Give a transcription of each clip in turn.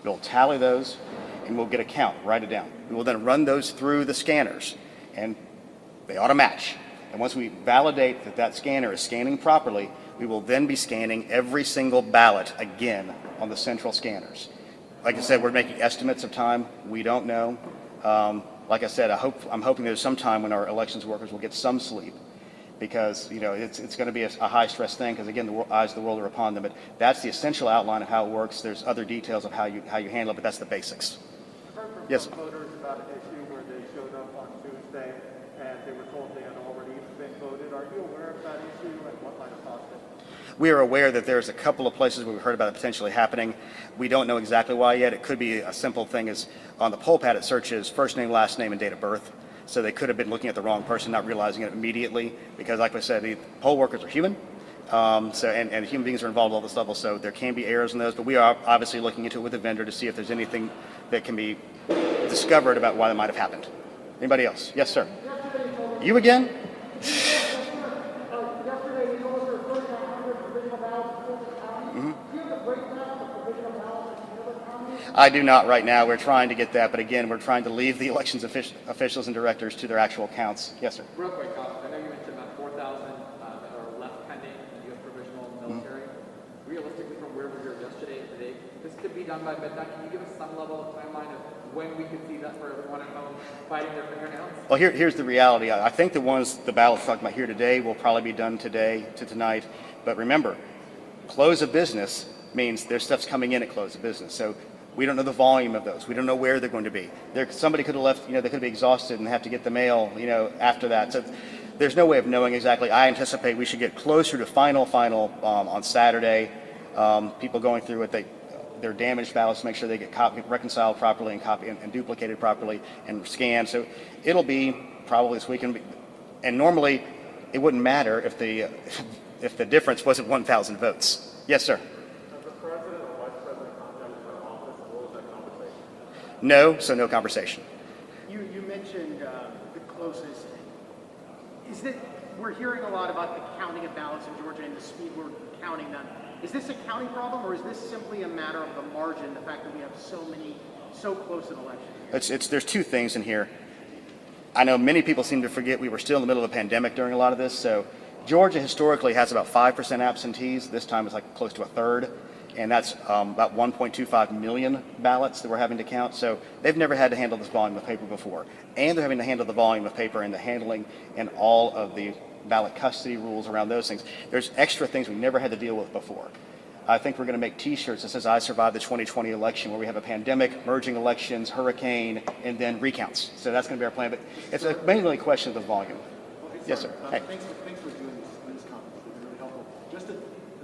We'll tally those, and we'll get a count, write it down. We will then run those through the scanners, and they ought to match. And once we validate that that scanner is scanning properly, we will then be scanning every single ballot again on the central scanners. Like I said, we're making estimates of time. We don't know. Like I said, I'm hoping there's some time when our elections workers will get some sleep, because it's going to be a high stress thing, because again, the eyes of the world are upon them. But that's the essential outline of how it works. There's other details of how you handle it, but that's the basics. I've heard from yes. some voters about an issue where they showed up on Tuesday and they were told they had already been voted. Are you aware of that issue and what might have caused it? We are aware that there's a couple of places where we've heard about it potentially happening. We don't know exactly why yet. It could be a simple thing as on the poll pad it searches first name, last name, and date of birth. So they could have been looking at the wrong person, not realizing it immediately, because like I said, the poll workers are human. And human beings are involved at all this level, so there can be errors in those, but we are obviously looking into it with the vendor to see if there's anything that can be discovered about why that might have happened. Anybody else? Yes, sir. You again? I do not right now. We're trying to get that, but again, we're trying to leave the elections officials and directors to their actual counts. Yes, sir. Real quick, I know you mentioned about 4,000 that are left pending in U.S. provisional military. Realistically, from where we were yesterday and today, this could be done by midnight. Can you give us some level of timeline of when we could see that for everyone at home fighting their fingernails? Well, here's the reality. I think the ballots talking about here today will probably be done today to tonight. But remember, close of business means their stuff's coming in at close of business. So we don't know the volume of those. We don't know where they're going to be. Somebody could have left, they could be exhausted and have to get the mail, after that. So there's no way of knowing exactly. I anticipate we should get closer to final on Saturday. People going through it, their damaged ballots, make sure they get reconciled properly and duplicated properly and scanned. So it'll be probably this weekend. And normally it wouldn't matter if the difference wasn't 1,000 votes. Yes, sir. No, so no conversation. You mentioned the closest. We're hearing a lot about the counting of ballots in Georgia and the speed we're counting them. Is this a counting problem, or is this simply a matter of the margin, the fact that we have so close an election? There's two things in here. I know many people seem to forget we were still in the middle of a pandemic during a lot of this. So Georgia historically has about 5% absentees. This time it's like close to a third. And that's about 1.25 million ballots that we're having to count. So they've never had to handle this volume of paper before. And they're having to handle the volume of paper and the handling and all of the ballot custody rules around those things. There's extra things we never had to deal with before. I think we're going to make T-shirts that says I survived the 2020 election, where we have a pandemic, merging elections, hurricane, and then recounts. So that's going to be our plan. But it's mainly a question of the volume. Okay, yes, sir. Hey. Thanks for doing this conference. It's been really helpful. Just to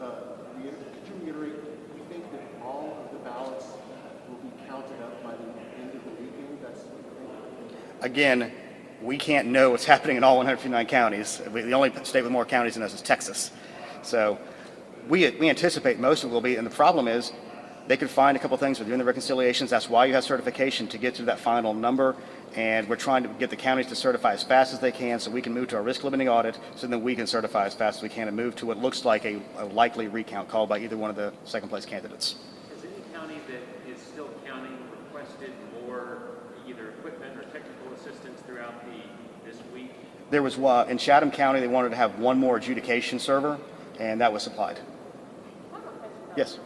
could you reiterate, you think that all of the ballots will be counted up by the end of the weekend? That's what you think? Again, we can't know what's happening in all 159 counties. The only state with more counties than us is Texas. So we anticipate most of it will be, and the problem is they could find a couple things with doing the reconciliations. That's why you have certification, to get to that final number. And we're trying to get the counties to certify as fast as they can so we can move to our risk limiting audit, so then we can certify as fast as we can and move to what looks like a likely recount called by either one of the second place candidates. Has any county that is still counting requested more either equipment or technical assistance throughout this week? There was in Chatham County, they wanted to have one more adjudication server, and that was supplied. Yes.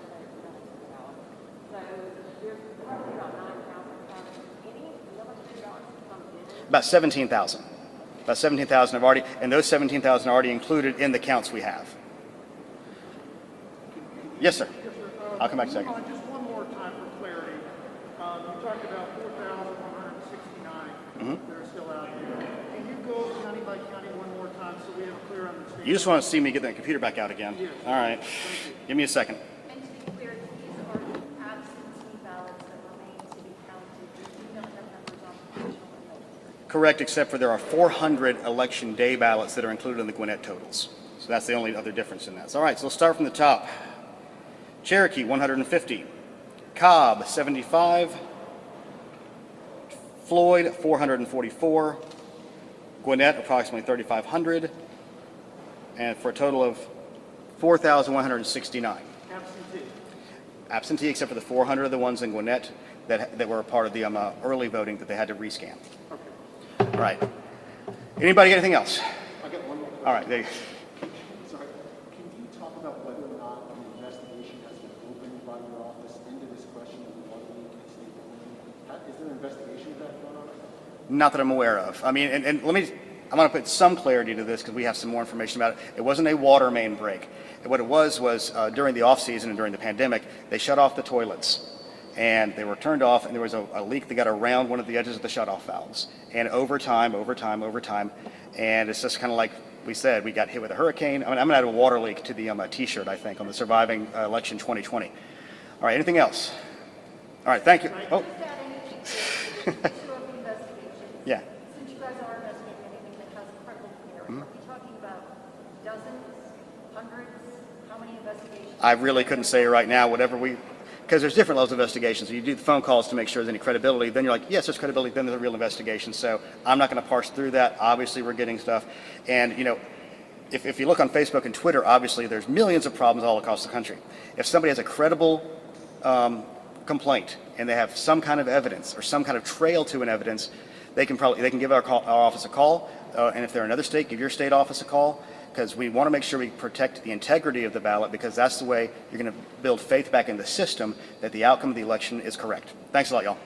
About 17,000. About 17,000 have already, and those 17,000 are already included in the counts we have. Yes, sir. I'll come back in a second. Just one more time for clarity. You talked about 4,169 that are still out there. Can you go county by county one more time so we have a clear understanding? You just want to see me get that computer back out again? Yes. All right. Give me a second. And to be clear, these are the absentee ballots that remain to be counted. We don't have numbers on provisional and military. Correct, except for there are 400 election day ballots that are included in the Gwinnett totals. So that's the only other difference in that. So, all right, so let's start from the top. Cherokee, 150. Cobb, 75. Floyd, 444. Gwinnett, approximately 3,500. And for a total of 4,169. Absentee. absentee except for the 400 of the ones in Gwinnett that were a part of the early voting that they had to rescan. Okay. All right. Anybody got anything else? I got one more question. All right. Sorry. Can you talk about whether or not an investigation has been opened by your office into this question of the water leak at State Building? Is there an investigation of that going on? Not that I'm aware of. I mean, and I want to put some clarity to this because we have some more information about it. It wasn't a water main break. What it was during the off season and during the pandemic, they shut off the toilets. And they were turned off, and there was a leak that got around one of the edges of the shutoff valves. And over time, and it's just kind of like we said, we got hit with a hurricane. I mean, I'm going to add a water leak to the T-shirt, I think, on the surviving election 2020. All right, anything else? All right, thank you. Oh, Just adding to the issue of the investigation. yeah. Since you guys are investigating anything that has a credible clear, are we talking about dozens, hundreds? How many investigations? I really couldn't say right now, because there's different levels of investigations. So you do the phone calls to make sure there's any credibility. Then you're like, yes, there's credibility. Then there's a real investigation. So I'm not going to parse through that. Obviously, we're getting stuff. And, if you look on Facebook and Twitter, obviously there's millions of problems all across the country. If somebody has a credible complaint and they have some kind of evidence or some kind of trail to an evidence, they can give our office a call. And if they're in another state, give your state office a call. Because we want to make sure we protect the integrity of the ballot, because that's the way you're going to build faith back in the system that the outcome of the election is correct. Thanks a lot, y'all.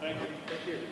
Thank you. Thank you.